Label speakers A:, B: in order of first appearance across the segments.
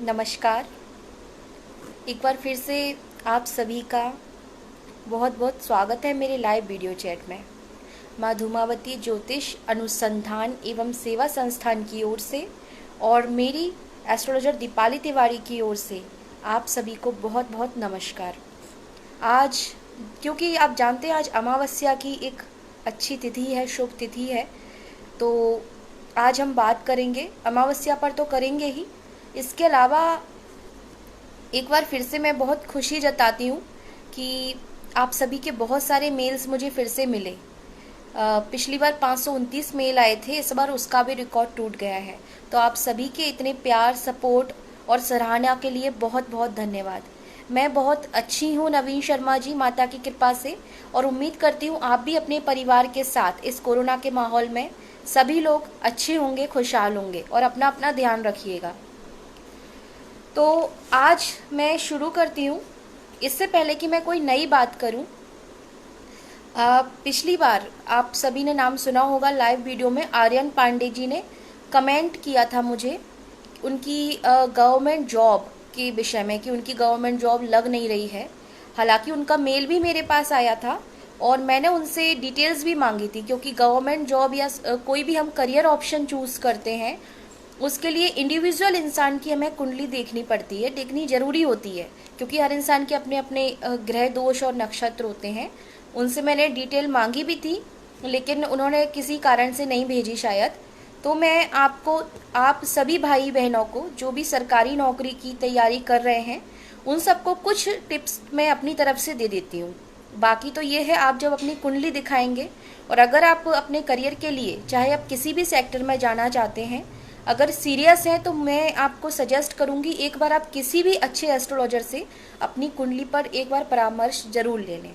A: नमस्कार। एक बार फिर से आप सभी का बहुत बहुत स्वागत है मेरे लाइव वीडियो चैट में। माँ धूमावती ज्योतिष अनुसंधान एवं सेवा संस्थान की ओर से और मेरी एस्ट्रोलॉजर दीपाली तिवारी की ओर से आप सभी को बहुत बहुत नमस्कार। आज क्योंकि आप जानते हैं आज अमावस्या की एक अच्छी तिथि है, शुभ तिथि है, तो आज हम बात करेंगे अमावस्या पर तो करेंगे ही। इसके अलावा एक बार फिर से मैं बहुत खुशी जताती हूँ कि आप सभी के बहुत सारे मेल्स मुझे फिर से मिले। पिछली बार 529 मेल आए थे, इस बार उसका भी रिकॉर्ड टूट गया है। तो आप सभी के इतने प्यार, सपोर्ट और सराहना के लिए बहुत बहुत धन्यवाद। मैं बहुत अच्छी हूँ नवीन शर्मा जी, माता की कृपा से, और उम्मीद करती हूँ आप भी अपने परिवार के साथ इस कोरोना के माहौल में सभी लोग अच्छे होंगे, खुशहाल होंगे और अपना अपना ध्यान रखिएगा। तो आज मैं शुरू करती हूँ। इससे पहले कि मैं कोई नई बात करूँ, पिछली बार आप सभी ने नाम सुना होगा, लाइव वीडियो में आर्यन पांडे जी ने कमेंट किया था मुझे उनकी गवर्नमेंट जॉब के विषय में कि उनकी गवर्नमेंट जॉब लग नहीं रही है। हालांकि उनका मेल भी मेरे पास आया था और मैंने उनसे डिटेल्स भी मांगी थी, क्योंकि गवर्नमेंट जॉब या कोई भी हम करियर ऑप्शन चूज़ करते हैं उसके लिए इंडिविजुअल इंसान की हमें कुंडली देखनी पड़ती है, देखनी ज़रूरी होती है, क्योंकि हर इंसान के अपने अपने ग्रह दोष और नक्षत्र होते हैं। उनसे मैंने डिटेल मांगी भी थी, लेकिन उन्होंने किसी कारण से नहीं भेजी शायद। तो मैं आपको, आप सभी भाई बहनों को जो भी सरकारी नौकरी की तैयारी कर रहे हैं, उन सबको कुछ टिप्स मैं अपनी तरफ से दे देती हूँ। बाकी तो ये है, आप जब अपनी कुंडली दिखाएंगे और अगर आप अपने करियर के लिए, चाहे आप किसी भी सेक्टर में जाना चाहते हैं, अगर सीरियस हैं, तो मैं आपको सजेस्ट करूंगी एक बार आप किसी भी अच्छे एस्ट्रोलॉजर से अपनी कुंडली पर एक बार परामर्श जरूर ले लें।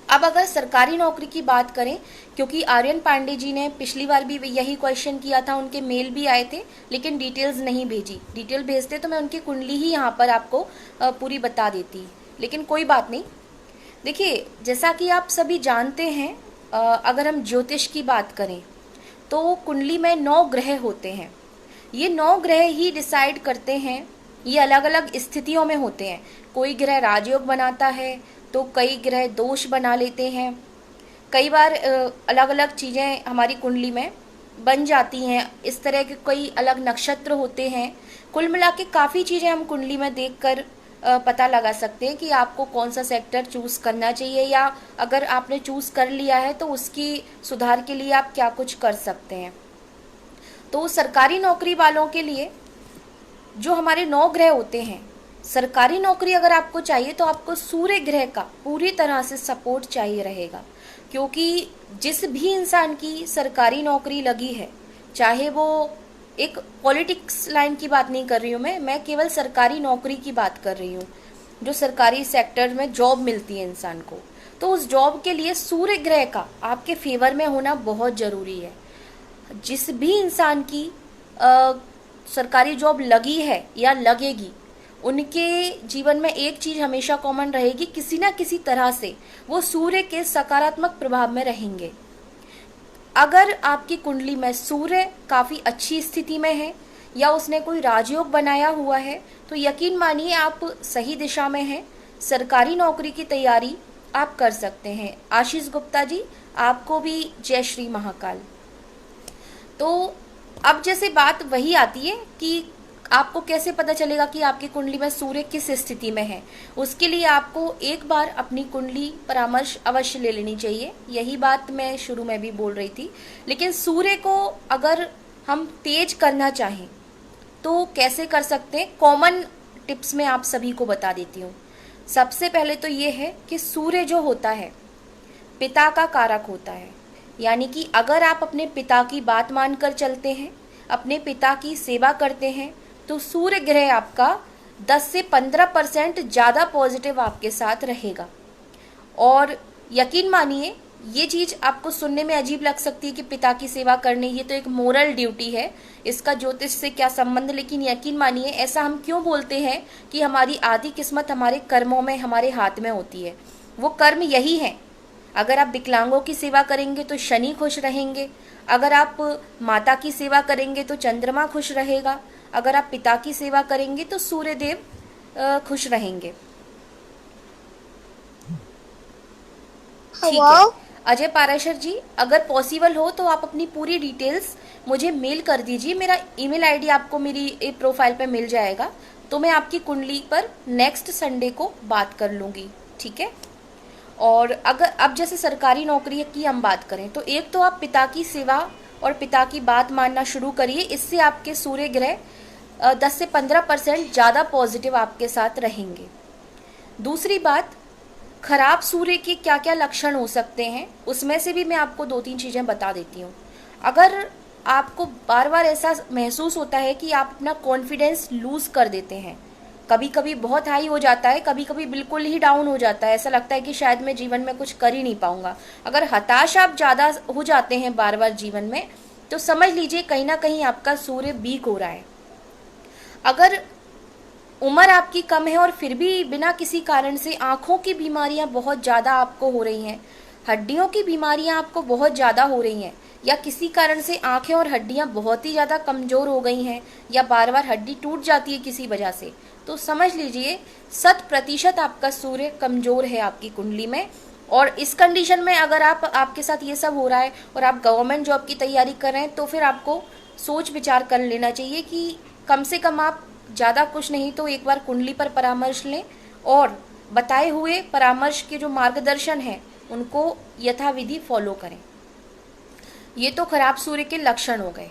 A: अब अगर सरकारी नौकरी की बात करें, क्योंकि आर्यन पांडे जी ने पिछली बार भी यही क्वेश्चन किया था, उनके मेल भी आए थे लेकिन डिटेल्स नहीं भेजी। डिटेल भेजते तो मैं उनकी कुंडली ही यहाँ पर आपको पूरी बता देती, लेकिन कोई बात नहीं। देखिए, जैसा कि आप सभी जानते हैं, अगर हम ज्योतिष की बात करें तो कुंडली में 9 ग्रह होते हैं। ये 9 ग्रह ही डिसाइड करते हैं, ये अलग अलग स्थितियों में होते हैं। कोई ग्रह राजयोग बनाता है तो कई ग्रह दोष बना लेते हैं। कई बार अलग अलग चीज़ें हमारी कुंडली में बन जाती हैं, इस तरह के कई अलग नक्षत्र होते हैं। कुल मिला के काफ़ी चीज़ें हम कुंडली में देखकर पता लगा सकते हैं कि आपको कौन सा सेक्टर चूज़ करना चाहिए, या अगर आपने चूज़ कर लिया है तो उसकी सुधार के लिए आप क्या कुछ कर सकते हैं। तो सरकारी नौकरी वालों के लिए जो हमारे 9 ग्रह होते हैं, सरकारी नौकरी अगर आपको चाहिए तो आपको सूर्य ग्रह का पूरी तरह से सपोर्ट चाहिए रहेगा, क्योंकि जिस भी इंसान की सरकारी नौकरी लगी है, चाहे वो एक पॉलिटिक्स लाइन की बात नहीं कर रही हूँ मैं केवल सरकारी नौकरी की बात कर रही हूँ, जो सरकारी सेक्टर में जॉब मिलती है इंसान को, तो उस जॉब के लिए सूर्य ग्रह का आपके फेवर में होना बहुत ज़रूरी है। जिस भी इंसान की सरकारी जॉब लगी है या लगेगी, उनके जीवन में एक चीज़ हमेशा कॉमन रहेगी, किसी ना किसी तरह से वो सूर्य के सकारात्मक प्रभाव में रहेंगे। अगर आपकी कुंडली में सूर्य काफ़ी अच्छी स्थिति में है या उसने कोई राजयोग बनाया हुआ है, तो यकीन मानिए आप सही दिशा में हैं। सरकारी नौकरी की तैयारी आप कर सकते हैं। आशीष गुप्ता जी, आपको भी जय श्री महाकाल। तो अब जैसे बात वही आती है कि आपको कैसे पता चलेगा कि आपकी कुंडली में सूर्य किस स्थिति में है। उसके लिए आपको एक बार अपनी कुंडली परामर्श अवश्य ले लेनी चाहिए। यही बात मैं शुरू में भी बोल रही थी। लेकिन सूर्य को अगर हम तेज करना चाहें तो कैसे कर सकते हैं, कॉमन टिप्स में आप सभी को बता देती हूँ। सबसे पहले तो ये है कि सूर्य जो होता है पिता का कारक होता है, यानी कि अगर आप अपने पिता की बात मानकर चलते हैं, अपने पिता की सेवा करते हैं, तो सूर्य ग्रह आपका 10 से 15% ज़्यादा पॉजिटिव आपके साथ रहेगा। और यकीन मानिए, ये चीज़ आपको सुनने में अजीब लग सकती है कि पिता की सेवा करनी, ये तो एक मोरल ड्यूटी है, इसका ज्योतिष से क्या संबंध। लेकिन यकीन मानिए, ऐसा हम क्यों बोलते हैं कि हमारी आधी किस्मत हमारे कर्मों में, हमारे हाथ में होती है। वो कर्म यही है। अगर आप विकलांगों की सेवा करेंगे तो शनि खुश रहेंगे, अगर आप माता की सेवा करेंगे तो चंद्रमा खुश रहेगा, अगर आप पिता की सेवा करेंगे तो सूर्य देव खुश रहेंगे। ठीक है अजय पाराशर जी, अगर पॉसिबल हो तो आप अपनी पूरी डिटेल्स मुझे मेल कर दीजिए। मेरा ईमेल आईडी आपको मेरी प्रोफाइल पे मिल जाएगा, तो मैं आपकी कुंडली पर नेक्स्ट संडे को बात कर लूँगी। ठीक है। और अगर अब जैसे सरकारी नौकरी की हम बात करें तो एक तो आप पिता की सेवा और पिता की बात मानना शुरू करिए, इससे आपके सूर्य ग्रह 10 से 15% ज़्यादा पॉजिटिव आपके साथ रहेंगे। दूसरी बात, खराब सूर्य के क्या क्या लक्षण हो सकते हैं उसमें से भी मैं आपको 2-3 चीज़ें बता देती हूँ। अगर आपको बार बार ऐसा महसूस होता है कि आप अपना कॉन्फिडेंस लूज़ कर देते हैं, कभी कभी बहुत हाई हो जाता है, कभी कभी बिल्कुल ही डाउन हो जाता है, ऐसा लगता है कि शायद मैं जीवन में कुछ कर ही नहीं पाऊंगा, अगर हताश आप ज़्यादा हो जाते हैं बार बार जीवन में, तो समझ लीजिए कहीं ना कहीं आपका सूर्य वीक हो रहा है। अगर उम्र आपकी कम है और फिर भी बिना किसी कारण से आँखों की बीमारियाँ बहुत ज़्यादा आपको हो रही हैं, हड्डियों की बीमारियाँ आपको बहुत ज़्यादा हो रही हैं, या किसी कारण से आँखें और हड्डियाँ बहुत ही ज़्यादा कमज़ोर हो गई हैं, या बार बार हड्डी टूट जाती है किसी वजह से, तो समझ लीजिए 100% आपका सूर्य कमज़ोर है आपकी कुंडली में। और इस कंडीशन में अगर आपके साथ ये सब हो रहा है और आप गवर्नमेंट जॉब की तैयारी कर रहे हैं, तो फिर आपको सोच विचार कर लेना चाहिए कि कम से कम आप ज़्यादा कुछ नहीं तो एक बार कुंडली पर परामर्श लें और बताए हुए परामर्श के जो मार्गदर्शन है उनको यथाविधि फॉलो करें। ये तो खराब सूर्य के लक्षण हो गए।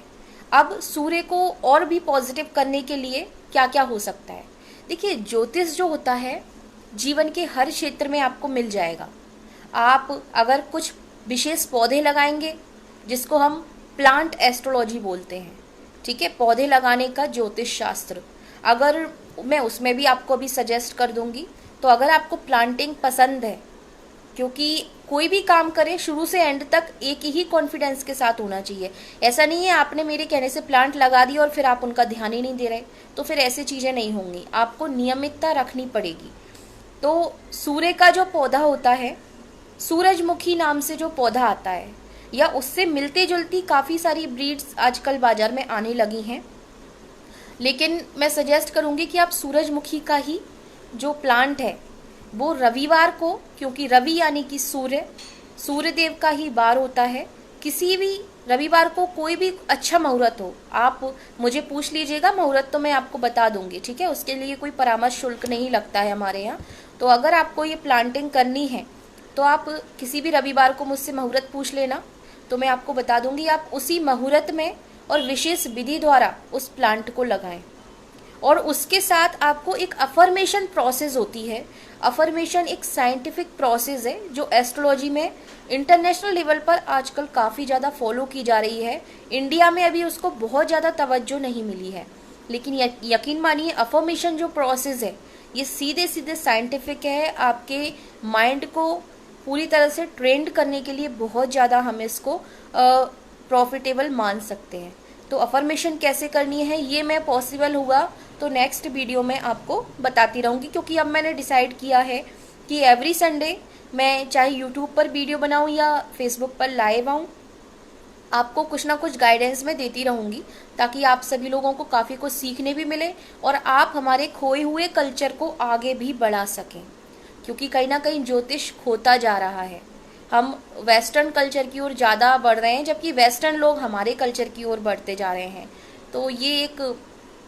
A: अब सूर्य को और भी पॉजिटिव करने के लिए क्या क्या हो सकता है। देखिए, ज्योतिष जो होता है जीवन के हर क्षेत्र में आपको मिल जाएगा। आप अगर कुछ विशेष पौधे लगाएंगे जिसको हम प्लांट एस्ट्रोलॉजी बोलते हैं, ठीक है, पौधे लगाने का ज्योतिष शास्त्र, अगर मैं उसमें भी आपको अभी सजेस्ट कर दूंगी। तो अगर आपको प्लांटिंग पसंद है, क्योंकि कोई भी काम करें शुरू से एंड तक एक ही कॉन्फिडेंस के साथ होना चाहिए। ऐसा नहीं है आपने मेरे कहने से प्लांट लगा दी और फिर आप उनका ध्यान ही नहीं दे रहे, तो फिर ऐसी चीज़ें नहीं होंगी, आपको नियमितता रखनी पड़ेगी। तो सूर्य का जो पौधा होता है, सूरजमुखी नाम से जो पौधा आता है, या उससे मिलती जुलती काफ़ी सारी ब्रीड्स आजकल बाजार में आने लगी हैं, लेकिन मैं सजेस्ट करूँगी कि आप सूरजमुखी का ही जो प्लांट है वो रविवार को, क्योंकि रवि यानी कि सूर्य देव का ही वार होता है, किसी भी रविवार को कोई भी अच्छा मुहूर्त हो, आप मुझे पूछ लीजिएगा, मुहूर्त तो मैं आपको बता दूंगी। ठीक है, उसके लिए कोई परामर्श शुल्क नहीं लगता है हमारे यहाँ। तो अगर आपको ये प्लांटिंग करनी है तो आप किसी भी रविवार को मुझसे मुहूर्त पूछ लेना, तो मैं आपको बता दूंगी। आप उसी मुहूर्त में और विशेष विधि द्वारा उस प्लांट को लगाएं। और उसके साथ आपको एक अफर्मेशन प्रोसेस होती है। अफर्मेशन एक साइंटिफिक प्रोसेस है जो एस्ट्रोलॉजी में इंटरनेशनल लेवल पर आजकल काफ़ी ज़्यादा फॉलो की जा रही है। इंडिया में अभी उसको बहुत ज़्यादा तवज्जो नहीं मिली है, लेकिन यकीन मानिए अफर्मेशन जो प्रोसेस है ये सीधे सीधे साइंटिफिक है। आपके माइंड को पूरी तरह से ट्रेंड करने के लिए बहुत ज़्यादा हम इसको प्रॉफिटेबल मान सकते हैं। तो अफर्मेशन कैसे करनी है ये मैं पॉसिबल हुआ तो नेक्स्ट वीडियो में आपको बताती रहूँगी, क्योंकि अब मैंने डिसाइड किया है कि एवरी संडे मैं चाहे यूट्यूब पर वीडियो बनाऊँ या फेसबुक पर लाइव आऊँ, आपको कुछ ना कुछ गाइडेंस में देती रहूँगी, ताकि आप सभी लोगों को काफ़ी कुछ सीखने भी मिले और आप हमारे खोए हुए कल्चर को आगे भी बढ़ा सकें। क्योंकि कहीं ना कहीं ज्योतिष खोता जा रहा है, हम वेस्टर्न कल्चर की ओर ज़्यादा बढ़ रहे हैं, जबकि वेस्टर्न लोग हमारे कल्चर की ओर बढ़ते जा रहे हैं। तो ये एक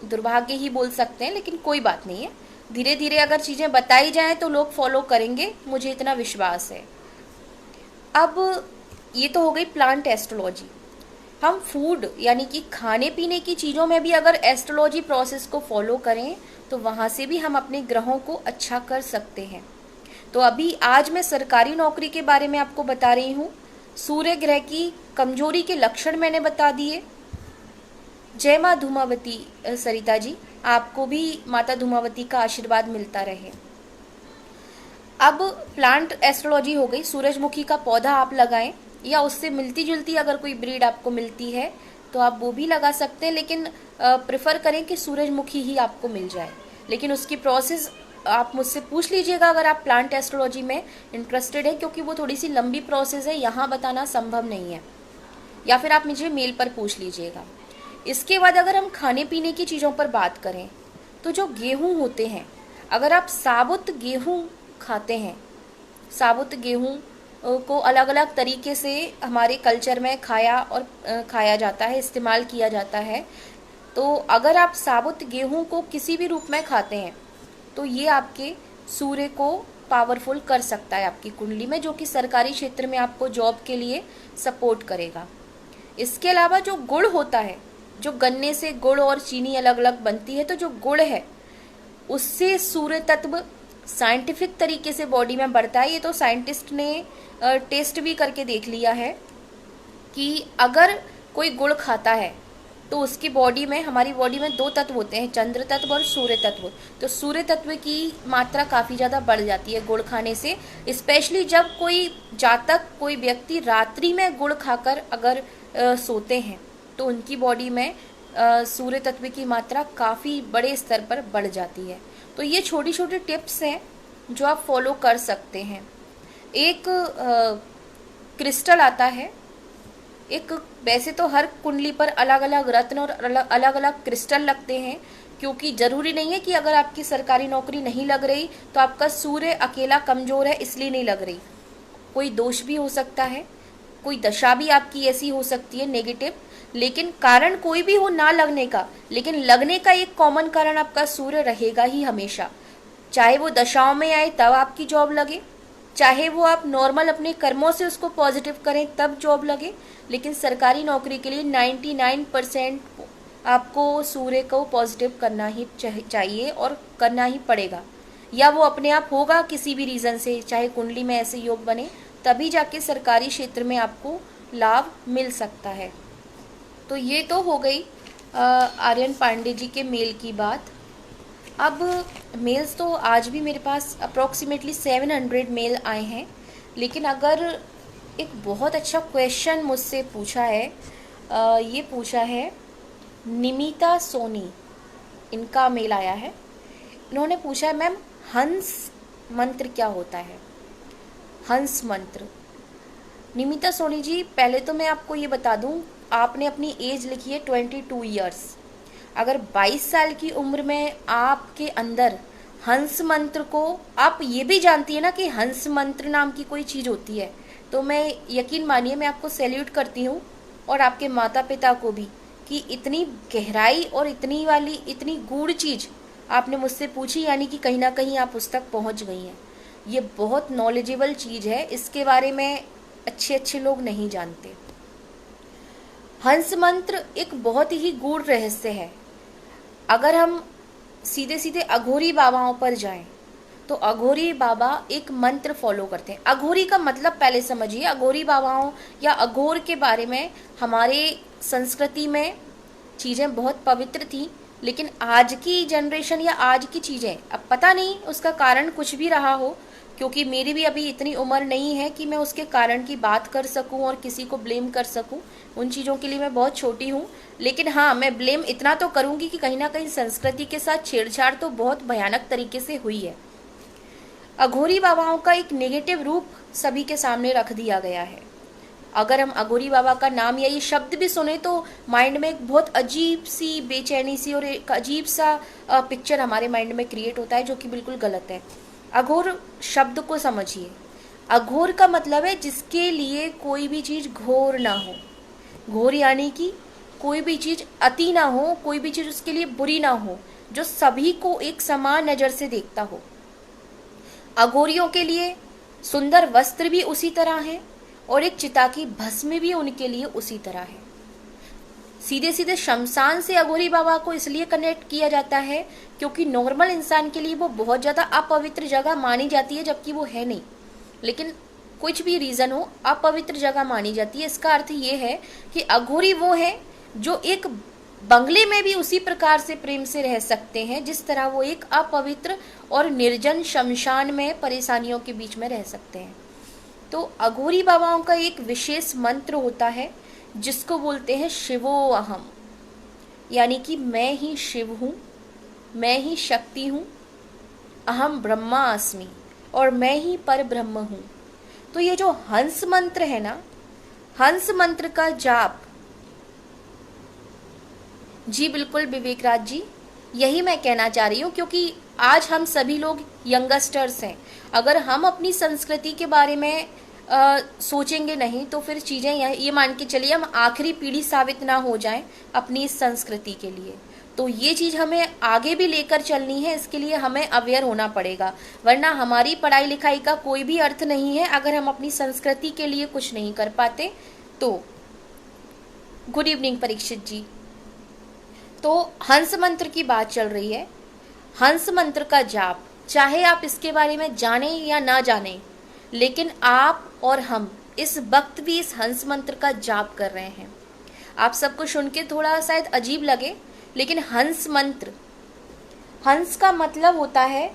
A: दुर्भाग्य ही बोल सकते हैं, लेकिन कोई बात नहीं है। धीरे धीरे अगर चीज़ें बताई जाएं तो लोग फॉलो करेंगे, मुझे इतना विश्वास है। अब ये तो हो गई प्लांट एस्ट्रोलॉजी। हम फूड यानी कि खाने पीने की चीज़ों में भी अगर एस्ट्रोलॉजी प्रोसेस को फॉलो करें तो वहाँ से भी हम अपने ग्रहों को अच्छा कर सकते हैं। तो अभी आज मैं सरकारी नौकरी के बारे में आपको बता रही हूँ। सूर्य ग्रह की कमजोरी के लक्षण मैंने बता दिए। जय माँ धूमावती सरिता जी, आपको भी माता धूमावती का आशीर्वाद मिलता रहे। अब प्लांट एस्ट्रोलॉजी हो गई, सूरजमुखी का पौधा आप लगाएं, या उससे मिलती जुलती अगर कोई ब्रीड आपको मिलती है तो आप वो भी लगा सकते हैं, लेकिन प्रेफर करें कि सूरजमुखी ही आपको मिल जाए। लेकिन उसकी प्रोसेस आप मुझसे पूछ लीजिएगा अगर आप प्लांट एस्ट्रोलॉजी में इंटरेस्टेड हैं, क्योंकि वो थोड़ी सी लंबी प्रोसेस है, यहाँ बताना संभव नहीं है, या फिर आप मुझे मेल पर पूछ लीजिएगा। इसके बाद अगर हम खाने पीने की चीज़ों पर बात करें तो जो गेहूँ होते हैं, अगर आप साबुत गेहूँ खाते हैं, साबुत गेहूँ को अलग अलग तरीके से हमारे कल्चर में खाया जाता है, इस्तेमाल किया जाता है। तो अगर आप साबुत गेहूं को किसी भी रूप में खाते हैं तो ये आपके सूर्य को पावरफुल कर सकता है आपकी कुंडली में, जो कि सरकारी क्षेत्र में आपको जॉब के लिए सपोर्ट करेगा। इसके अलावा जो गुड़ होता है, जो गन्ने से गुड़ और चीनी अलग अलग बनती है, तो जो गुड़ है उससे सूर्य तत्व साइंटिफिक तरीके से बॉडी में बढ़ता है। ये तो साइंटिस्ट ने टेस्ट भी करके देख लिया है कि अगर कोई गुड़ खाता है तो उसकी बॉडी में, हमारी बॉडी में दो तत्व होते हैं, चंद्र तत्व और सूर्य तत्व। तो सूर्य तत्व की मात्रा काफ़ी ज़्यादा बढ़ जाती है गुड़ खाने से। स्पेशली जब कोई जातक, कोई व्यक्ति रात्रि में गुड़ खाकर अगर सोते हैं तो उनकी बॉडी में सूर्य तत्व की मात्रा काफ़ी बड़े स्तर पर बढ़ जाती है। तो ये छोटी छोटी टिप्स हैं जो आप फॉलो कर सकते हैं। एक क्रिस्टल आता है, एक वैसे तो हर कुंडली पर अलग अलग रत्न और अलग अलग क्रिस्टल लगते हैं, क्योंकि ज़रूरी नहीं है कि अगर आपकी सरकारी नौकरी नहीं लग रही तो आपका सूर्य अकेला कमज़ोर है इसलिए नहीं लग रही। कोई दोष भी हो सकता है, कोई दशा भी आपकी ऐसी हो सकती है नेगेटिव, लेकिन कारण कोई भी हो ना लगने का, लेकिन लगने का एक कॉमन कारण आपका सूर्य रहेगा ही हमेशा। चाहे वो दशाओं में आए तब आपकी जॉब लगे, चाहे वो आप नॉर्मल अपने कर्मों से उसको पॉजिटिव करें तब जॉब लगे, लेकिन सरकारी नौकरी के लिए 99% आपको सूर्य को पॉजिटिव करना ही चाहिए और करना ही पड़ेगा। या वो अपने आप होगा किसी भी रीज़न से, चाहे कुंडली में ऐसे योग बने, तभी जाके सरकारी क्षेत्र में आपको लाभ मिल सकता है। तो ये तो हो गई आर्यन पांडे जी के मेल की बात। अब मेल्स तो आज भी मेरे पास अप्रॉक्सीमेटली 700 मेल आए हैं, लेकिन अगर एक बहुत अच्छा क्वेश्चन मुझसे पूछा है, ये पूछा है निमिता सोनी, इनका मेल आया है। इन्होंने पूछा है, मैम हंस मंत्र क्या होता है? हंस मंत्र। निमिता सोनी जी, पहले तो मैं आपको ये बता दूं, आपने अपनी एज लिखी है 22 ईयर्स। अगर 22 साल की उम्र में आपके अंदर हंस मंत्र को, आप ये भी जानती है ना कि हंस मंत्र नाम की कोई चीज़ होती है, तो मैं यकीन मानिए मैं आपको सैल्यूट करती हूँ, और आपके माता पिता को भी, कि इतनी गहराई और इतनी गूढ़ चीज़ आपने मुझसे पूछी, यानी कि कहीं ना कहीं आप उस तक पहुँच गई हैं। ये बहुत नॉलेजेबल चीज़ है, इसके बारे में अच्छे लोग नहीं जानते। हंस मंत्र एक बहुत ही गूढ़ रहस्य है। अगर हम सीधे सीधे अघोरी बाबाओं पर जाएं तो अघोरी बाबा एक मंत्र फॉलो करते हैं। अघोरी का मतलब पहले समझिए। अघोरी बाबाओं या अघोर के बारे में हमारे संस्कृति में चीज़ें बहुत पवित्र थी, लेकिन आज की जनरेशन या आज की चीज़ें, अब पता नहीं उसका कारण कुछ भी रहा हो, क्योंकि मेरी भी अभी इतनी उम्र नहीं है कि मैं उसके कारण की बात कर सकूं और किसी को ब्लेम कर सकूं। उन चीज़ों के लिए मैं बहुत छोटी हूं, लेकिन हाँ, मैं ब्लेम इतना तो करूंगी कि कहीं ना कहीं संस्कृति के साथ छेड़छाड़ तो बहुत भयानक तरीके से हुई है। अघोरी बाबाओं का एक नेगेटिव रूप सभी के सामने रख दिया गया है। अगर हम अघोरी बाबा का नाम या ये शब्द भी सुने तो माइंड में एक बहुत अजीब सी बेचैनी सी और एक अजीब सा पिक्चर हमारे माइंड में क्रिएट होता है, जो कि बिल्कुल गलत है। अघोर शब्द को समझिए। अघोर का मतलब है जिसके लिए कोई भी चीज़ घोर ना हो। घोर यानी कि कोई भी चीज़ अति ना हो, कोई भी चीज़ उसके लिए बुरी ना हो, जो सभी को एक समान नज़र से देखता हो। अघोरियों के लिए सुंदर वस्त्र भी उसी तरह है और एक चिता की भस्म भी उनके लिए उसी तरह है। सीधे सीधे शमशान से अघोरी बाबा को इसलिए कनेक्ट किया जाता है क्योंकि नॉर्मल इंसान के लिए वो बहुत ज़्यादा अपवित्र जगह मानी जाती है, जबकि वो है नहीं, लेकिन कुछ भी रीज़न हो अपवित्र जगह मानी जाती है। इसका अर्थ ये है कि अघोरी वो है जो एक बंगले में भी उसी प्रकार से प्रेम से रह सकते हैं जिस तरह वो एक अपवित्र और निर्जन शमशान में परेशानियों के बीच में रह सकते हैं। तो अघोरी बाबाओं का एक विशेष मंत्र होता है जिसको बोलते हैं शिवो अहम, यानी कि मैं ही शिव हूँ, मैं ही शक्ति हूँ, अहम ब्रह्मा अस्मि, और मैं ही पर ब्रह्म हूँ। तो ये जो हंस मंत्र है ना, हंस मंत्र का जाप जी बिल्कुल विवेक राज जी, यही मैं कहना चाह रही हूँ, क्योंकि आज हम सभी लोग यंगस्टर्स हैं। अगर हम अपनी संस्कृति के बारे में सोचेंगे नहीं तो फिर चीज़ें ये मान के चलिए हम आखिरी पीढ़ी साबित ना हो जाएं अपनी इस संस्कृति के लिए। तो ये चीज़ हमें आगे भी लेकर चलनी है, इसके लिए हमें अवेयर होना पड़ेगा, वरना हमारी पढ़ाई लिखाई का कोई भी अर्थ नहीं है अगर हम अपनी संस्कृति के लिए कुछ नहीं कर पाते। तो गुड इवनिंग परीक्षित जी। तो हंस मंत्र की बात चल रही है। हंस मंत्र का जाप, चाहे आप इसके बारे में जाने या ना जाने, लेकिन आप और हम इस वक्त भी इस हंस मंत्र का जाप कर रहे हैं। आप सबको सुन के थोड़ा शायद अजीब लगे, लेकिन हंस मंत्र, हंस का मतलब होता है,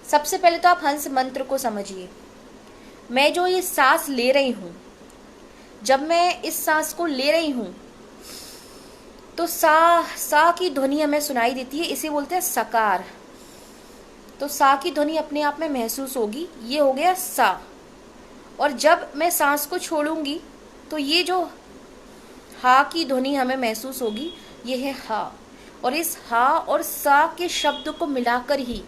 A: सबसे पहले तो आप हंस मंत्र को समझिए। मैं जो ये सांस ले रही हूँ, जब मैं इस सांस को ले रही हूँ तो सा की ध्वनि हमें सुनाई देती है, इसे बोलते हैं सकार। तो सा की ध्वनि अपने आप में महसूस होगी, ये हो गया सा। और जब मैं सांस को छोड़ूंगी तो ये जो हा की ध्वनि हमें महसूस होगी, ये है हा। और इस हा और सा के शब्द को मिलाकर ही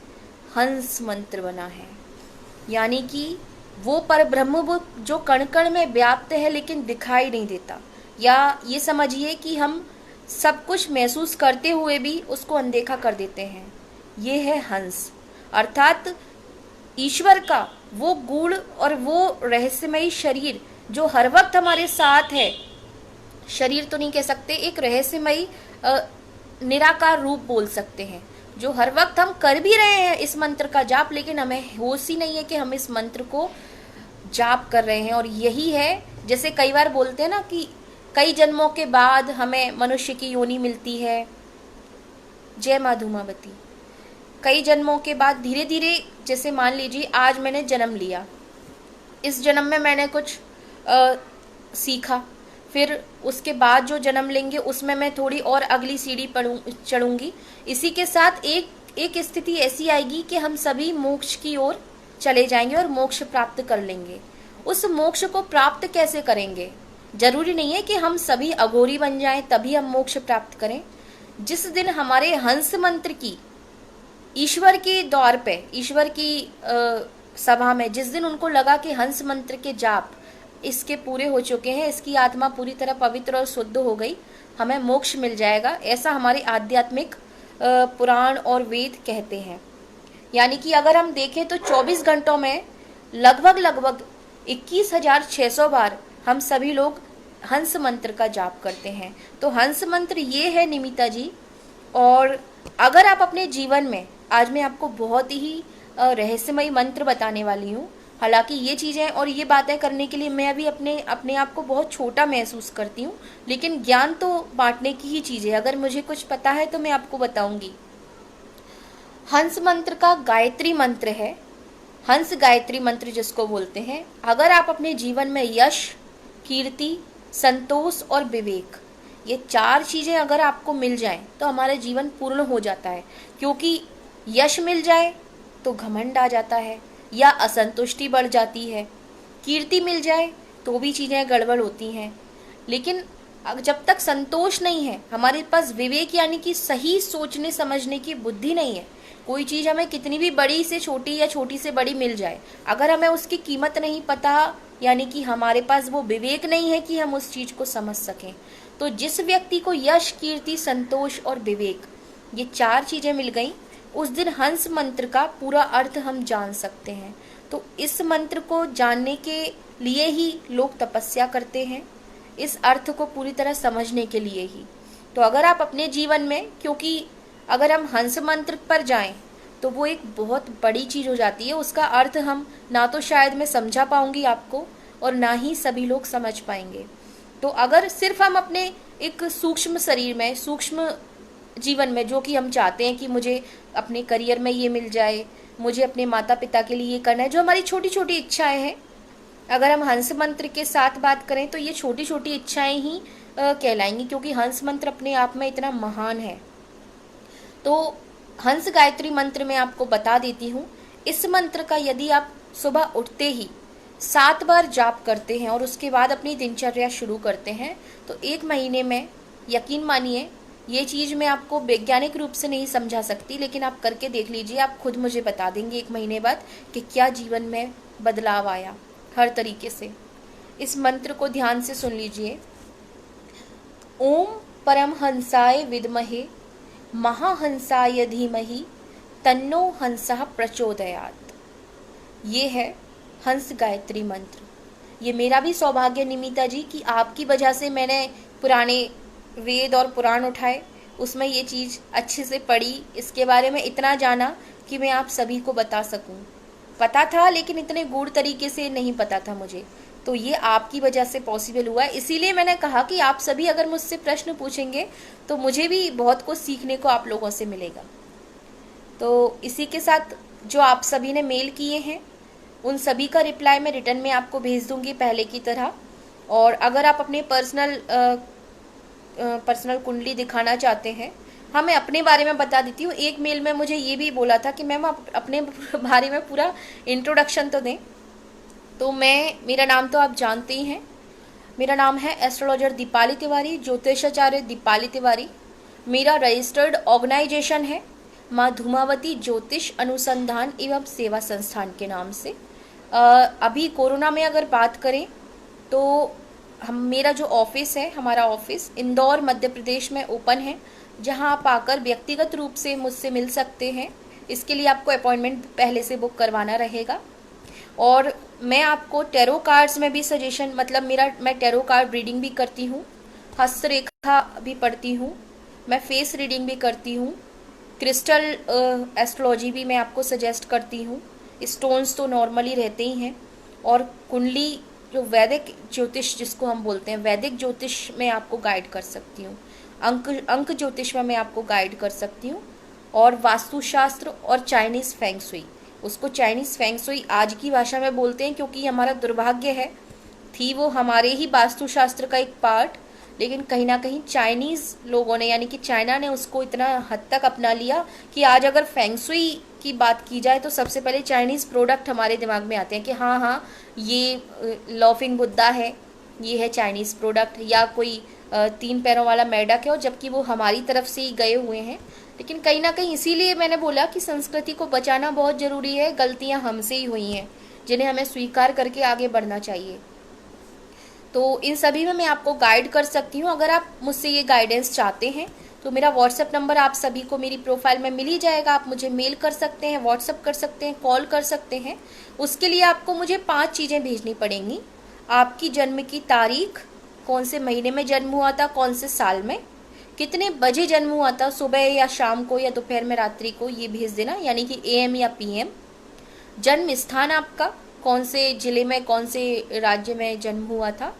A: हंस मंत्र बना है। यानी कि वो परब्रह्म, वो जो कण कण में व्याप्त है लेकिन दिखाई नहीं देता, या ये समझिए कि हम सब कुछ महसूस करते हुए भी उसको अनदेखा कर देते हैं, ये है हंस। अर्थात ईश्वर का वो गूढ़ और वो रहस्यमयी शरीर जो हर वक्त हमारे साथ है, शरीर तो नहीं कह सकते, एक रहस्यमयी निराकार रूप बोल सकते हैं, जो हर वक्त हम कर भी रहे हैं इस मंत्र का जाप, लेकिन हमें होश ही नहीं है कि हम इस मंत्र को जाप कर रहे हैं। और यही है, जैसे कई बार बोलते हैं ना कि कई जन्मों के बाद हमें मनुष्य की योनि मिलती है, जय माँ धूमावती। कई जन्मों के बाद धीरे धीरे, जैसे मान लीजिए आज मैंने जन्म लिया, इस जन्म में मैंने कुछ सीखा, फिर उसके बाद जो जन्म लेंगे उसमें मैं थोड़ी और अगली सीढ़ी चढ़ूंगी। इसी के साथ एक स्थिति ऐसी आएगी कि हम सभी मोक्ष की ओर चले जाएंगे और मोक्ष प्राप्त कर लेंगे। उस मोक्ष को प्राप्त कैसे करेंगे? जरूरी नहीं है कि हम सभी अघोरी बन जाएं तभी हम मोक्ष प्राप्त करें। जिस दिन हमारे हंस मंत्र की ईश्वर के द्वार पे, ईश्वर की सभा में जिस दिन उनको लगा कि हंस मंत्र के जाप इसके पूरे हो चुके हैं, इसकी आत्मा पूरी तरह पवित्र और शुद्ध हो गई, हमें मोक्ष मिल जाएगा, ऐसा हमारे आध्यात्मिक पुराण और वेद कहते हैं। यानी कि अगर हम देखें तो 24 घंटों में लगभग 21,600 बार हम सभी लोग हंस मंत्र का जाप करते हैं। तो हंस मंत्र ये है निमिता जी। और अगर आप अपने जीवन में, आज मैं आपको बहुत ही रहस्यमयी मंत्र बताने वाली हूँ। हालांकि ये चीज़ें और ये बातें करने के लिए मैं अभी अपने आप को बहुत छोटा महसूस करती हूँ, लेकिन ज्ञान तो बांटने की ही चीज़ है। अगर मुझे कुछ पता है तो मैं आपको बताऊंगी। हंस मंत्र का गायत्री मंत्र है, हंस गायत्री मंत्र जिसको बोलते हैं। अगर आप अपने जीवन में यश, कीर्ति, संतोष और विवेक, ये 4 चीज़ें अगर आपको मिल जाएं तो हमारा जीवन पूर्ण हो जाता है। क्योंकि यश मिल जाए तो घमंड आ जाता है या असंतुष्टि बढ़ जाती है, कीर्ति मिल जाए तो भी चीज़ें गड़बड़ होती हैं। लेकिन जब तक संतोष नहीं है, हमारे पास विवेक यानी कि सही सोचने समझने की बुद्धि नहीं है, कोई चीज़ हमें कितनी भी बड़ी से छोटी या छोटी से बड़ी मिल जाए, अगर हमें उसकी कीमत नहीं पता, यानी कि हमारे पास वो विवेक नहीं है कि हम उस चीज़ को समझ सकें। तो जिस व्यक्ति को यश, कीर्ति, संतोष और विवेक, ये 4 चीज़ें मिल गई, उस दिन हंस मंत्र का पूरा अर्थ हम जान सकते हैं। तो इस मंत्र को जानने के लिए ही लोग तपस्या करते हैं, इस अर्थ को पूरी तरह समझने के लिए ही। तो अगर आप अपने जीवन में, क्योंकि अगर हम हंस मंत्र पर जाएं तो वो एक बहुत बड़ी चीज़ हो जाती है, उसका अर्थ हम ना तो शायद मैं समझा पाऊंगी आपको और ना ही सभी लोग समझ पाएंगे। तो अगर सिर्फ हम अपने एक सूक्ष्म शरीर में, सूक्ष्म जीवन में, जो कि हम चाहते हैं कि मुझे अपने करियर में ये मिल जाए, मुझे अपने माता पिता के लिए ये करना है, जो हमारी छोटी छोटी इच्छाएं हैं, अगर हम हंस मंत्र के साथ बात करें तो ये छोटी छोटी इच्छाएं ही कहलाएंगी, क्योंकि हंस मंत्र अपने आप में इतना महान है। तो हंस गायत्री मंत्र मैं आपको बता देती हूँ। इस मंत्र का यदि आप सुबह उठते ही 7 बार जाप करते हैं और उसके बाद अपनी दिनचर्या शुरू करते हैं तो 1 महीने में, यकीन मानिए, ये चीज़ मैं आपको वैज्ञानिक रूप से नहीं समझा सकती, लेकिन आप करके देख लीजिए, आप खुद मुझे बता देंगे 1 महीने बाद कि क्या जीवन में बदलाव आया हर तरीके से। इस मंत्र को ध्यान से सुन लीजिए। ओम परमहंसाय विद्महे महाहंसाय धीमहि तन्नो हंसः प्रचोदयात्। ये है हंस गायत्री मंत्र। ये मेरा भी सौभाग्य निमिता जी कि आपकी वजह से मैंने पुराने वेद और पुराण उठाए, उसमें ये चीज़ अच्छे से पढ़ी, इसके बारे में इतना जाना कि मैं आप सभी को बता सकूं। पता था लेकिन इतने गूढ़ तरीके से नहीं पता था मुझे, तो ये आपकी वजह से पॉसिबल हुआ है। इसीलिए मैंने कहा कि आप सभी अगर मुझसे प्रश्न पूछेंगे तो मुझे भी बहुत कुछ सीखने को आप लोगों से मिलेगा। तो इसी के साथ जो आप सभी ने मेल किए हैं उन सभी का रिप्लाई मैं रिटर्न में आपको भेज दूंगी पहले की तरह। और अगर आप अपने पर्सनल कुंडली दिखाना चाहते हैं, हाँ मैं अपने बारे में बता देती हूँ। एक मेल में मुझे ये भी बोला था कि मैम आप अपने बारे में पूरा इंट्रोडक्शन तो दें। तो मेरा नाम तो आप जानते ही हैं, मेरा नाम है एस्ट्रोलॉजर दीपाली तिवारी, ज्योतिषाचार्य दीपाली तिवारी। मेरा रजिस्टर्ड ऑर्गेनाइजेशन है माँ धूमावती ज्योतिष अनुसंधान एवं सेवा संस्थान के नाम से। अभी कोरोना में अगर बात करें तो मेरा जो ऑफिस है, हमारा ऑफिस इंदौर मध्य प्रदेश में ओपन है, जहां आप आकर व्यक्तिगत रूप से मुझसे मिल सकते हैं। इसके लिए आपको अपॉइंटमेंट पहले से बुक करवाना रहेगा। और मैं आपको टैरो कार्ड्स में भी सजेशन, मतलब मैं टैरो कार्ड रीडिंग भी करती हूँ, हस्तरेखा भी पढ़ती हूँ, मैं फेस रीडिंग भी करती हूँ, क्रिस्टल एस्ट्रोलॉजी भी मैं आपको सजेस्ट करती हूँ। स्टोन्स तो नॉर्मली रहते ही हैं, और कुंडली जो वैदिक ज्योतिष जिसको हम बोलते हैं, वैदिक ज्योतिष में आपको गाइड कर सकती हूँ, अंक ज्योतिष में मैं आपको गाइड कर सकती हूँ, और वास्तुशास्त्र और चाइनीज़ फेंग शुई, उसको चाइनीज़ फेंग शुई आज की भाषा में बोलते हैं क्योंकि हमारा दुर्भाग्य है, थी वो हमारे ही वास्तुशास्त्र का एक पार्ट, लेकिन कहीं ना कहीं चाइनीज़ लोगों ने, यानी कि चाइना ने उसको इतना हद तक अपना लिया कि आज अगर फेंग शुई की बात की जाए तो सबसे पहले चाइनीज़ प्रोडक्ट हमारे दिमाग में आते हैं कि हाँ हाँ ये लॉफिंग बुद्धा है, ये है चाइनीज़ प्रोडक्ट, या कोई 3 पैरों वाला मेढक है, और जबकि वो हमारी तरफ से ही गए हुए हैं। लेकिन कहीं ना कहीं इसीलिए मैंने बोला कि संस्कृति को बचाना बहुत ज़रूरी है। गलतियाँ हमसे ही हुई हैं जिन्हें हमें स्वीकार करके आगे बढ़ना चाहिए। तो इन सभी में मैं आपको गाइड कर सकती हूँ। अगर आप मुझसे ये गाइडेंस चाहते हैं तो मेरा व्हाट्सएप नंबर आप सभी को मेरी प्रोफाइल में मिल ही जाएगा। आप मुझे मेल कर सकते हैं, व्हाट्सएप कर सकते हैं, कॉल कर सकते हैं। उसके लिए आपको मुझे 5 चीज़ें भेजनी पड़ेंगी। आपकी जन्म की तारीख, कौन से महीने में जन्म हुआ था, कौन से साल में, कितने बजे जन्म हुआ था, सुबह या शाम को या दोपहर में, रात्रि को, ये भेज देना, यानी कि AM या PM। जन्म स्थान आपका, कौन से जिले में, कौन से राज्य में जन्म हुआ था।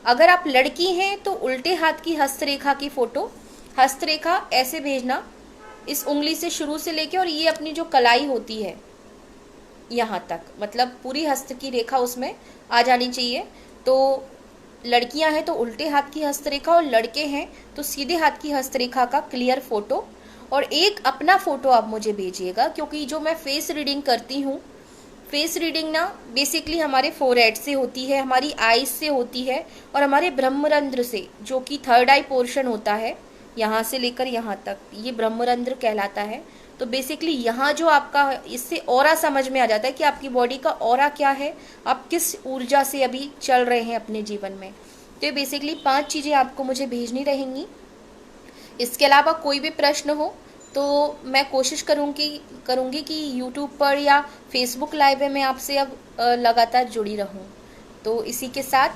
A: अगर आप लड़की हैं तो उल्टे हाथ की हस्तरेखा की फ़ोटो, हस्तरेखा ऐसे भेजना, इस उंगली से शुरू से लेके, और ये अपनी जो कलाई होती है यहाँ तक, मतलब पूरी हस्त की रेखा उसमें आ जानी चाहिए। तो लड़कियां हैं तो उल्टे हाथ की हस्तरेखा, और लड़के हैं तो सीधे हाथ की हस्तरेखा का क्लियर फोटो, और एक अपना फोटो आप मुझे भेजिएगा। क्योंकि जो मैं फेस रीडिंग करती हूँ, फेस रीडिंग ना बेसिकली हमारे फोरहेड से होती है, हमारी आईज से होती है, और हमारे ब्रह्मरंध्र से, जो कि 3rd आई पोर्शन होता है, यहाँ से लेकर यहाँ तक, ये ब्रह्मरंध्र कहलाता है। तो बेसिकली यहाँ जो आपका, इससे ऑरा समझ में आ जाता है कि आपकी बॉडी का ऑरा क्या है, आप किस ऊर्जा से अभी चल रहे हैं अपने जीवन में। तो ये बेसिकली 5 चीज़ें आपको मुझे भेजनी रहेंगी। इसके अलावा कोई भी प्रश्न हो तो मैं कोशिश करूँगी कि यूट्यूब पर या फेसबुक लाइव में मैं आपसे अब लगातार जुड़ी रहूँ। तो इसी के साथ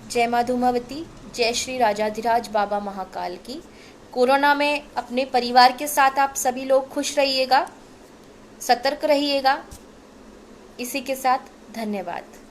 A: जय माँ धूमावती, जय श्री राजाधिराज बाबा महाकाल की। कोरोना में अपने परिवार के साथ आप सभी लोग खुश रहिएगा, सतर्क रहिएगा। इसी के साथ धन्यवाद।